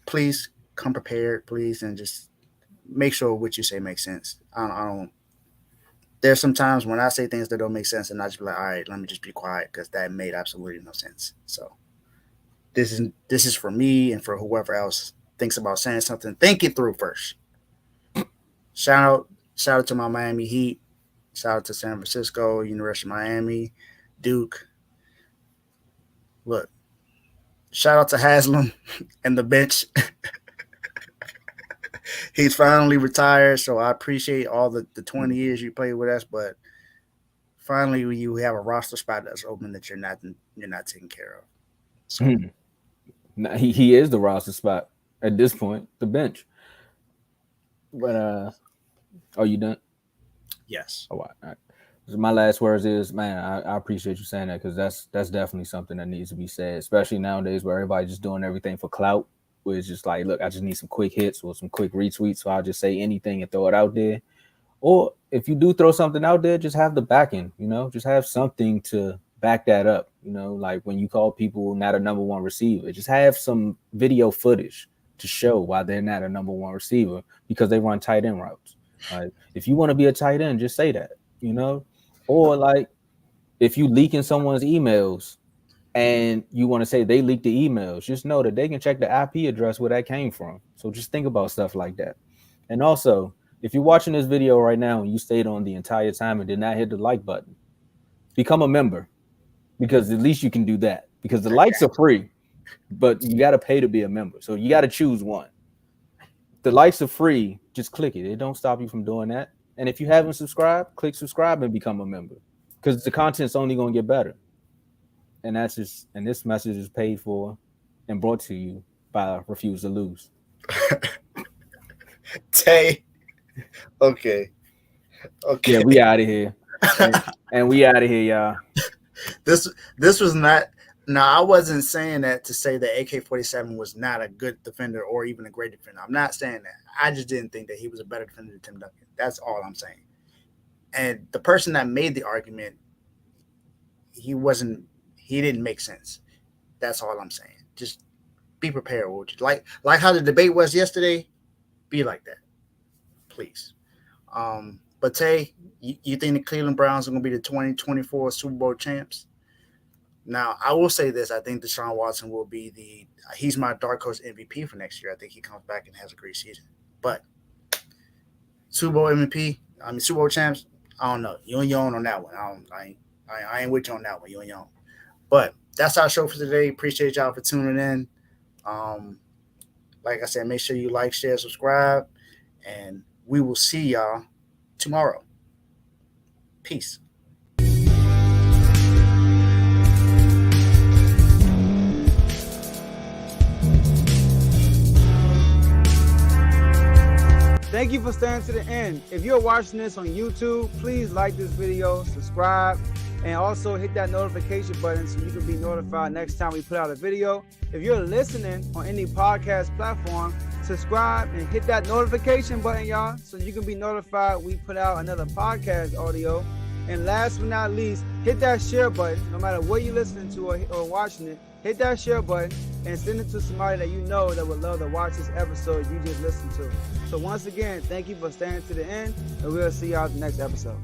please come prepared, please, and just make sure what you say makes sense. I don't. There's some times when I say things that don't make sense, and I just be like, all right, let me just be quiet because that made absolutely no sense. So this is for me and for whoever else thinks about saying something. Think it through first. Shout out to my Miami Heat. Shout out to San Francisco, University of Miami, Duke. Look, shout out to Haslam and the bench. He's finally retired, so I appreciate all the 20 years you played with us, but finally you have a roster spot that's open that you're not taking care of. So Now, he is the roster spot at this point, the bench. But are you done? Yes. Oh, all right. So my last words is, man, I appreciate you saying that because that's definitely something that needs to be said, especially nowadays where everybody's just doing everything for clout. Where it's just like, look, I just need some quick hits or some quick retweets, so I'll just say anything and throw it out there. Or if you do throw something out there, just have the backing, just have something to back that up. Like when you call people not a number one receiver, just have some video footage to show why they're not a number one receiver because they run tight end routes. Like if you want to be a tight end, just say that, or like if you leak in someone's emails and you want to say they leaked the emails, just know that they can check the IP address where that came from. So just think about stuff like that. And also, if you're watching this video right now and you stayed on the entire time and did not hit the like button, become a member because at least you can do that because the likes are free, but you got to pay to be a member. So you got to choose one. The likes are free. Just click it. It don't stop you from doing that. And if you haven't subscribed, click subscribe and become a member because the content's only going to get better. And this message is paid for and brought to you by Refuse to Lose. Tay. Okay. Yeah, we out of here. and we out of here, y'all. This was not No, I wasn't saying that to say that AK-47 was not a good defender or even a great defender. I'm not saying that. I just didn't think that he was a better defender than Tim Duncan. That's all I'm saying. And the person that made the argument, he didn't make sense. That's all I'm saying. Just be prepared, would you? Like how the debate was yesterday, be like that, please. But Tay, you think the Cleveland Browns are going to be the 2024 Super Bowl champs? Now, I will say this. I think Deshaun Watson will be he's my dark horse MVP for next year. I think he comes back and has a great season. But Super Bowl MVP, Super Bowl champs, I don't know. You and your own on that one. I ain't with you on that one. You and your own. But that's our show for today. Appreciate y'all for tuning in. Like I said, make sure you like, share, subscribe, and we will see y'all tomorrow. Peace. Thank you for staying to the end. If you're watching this on YouTube, please like this video, subscribe, and also hit that notification button so you can be notified next time we put out a video. If you're listening on any podcast platform, subscribe and hit that notification button, y'all, so you can be notified we put out another podcast audio. And last but not least, hit that share button. No matter what you're listening to or watching it, hit that share button and send it to somebody that you know that would love to watch this episode you just listened to. So once again, thank you for staying to the end, and we'll see y'all at the next episode.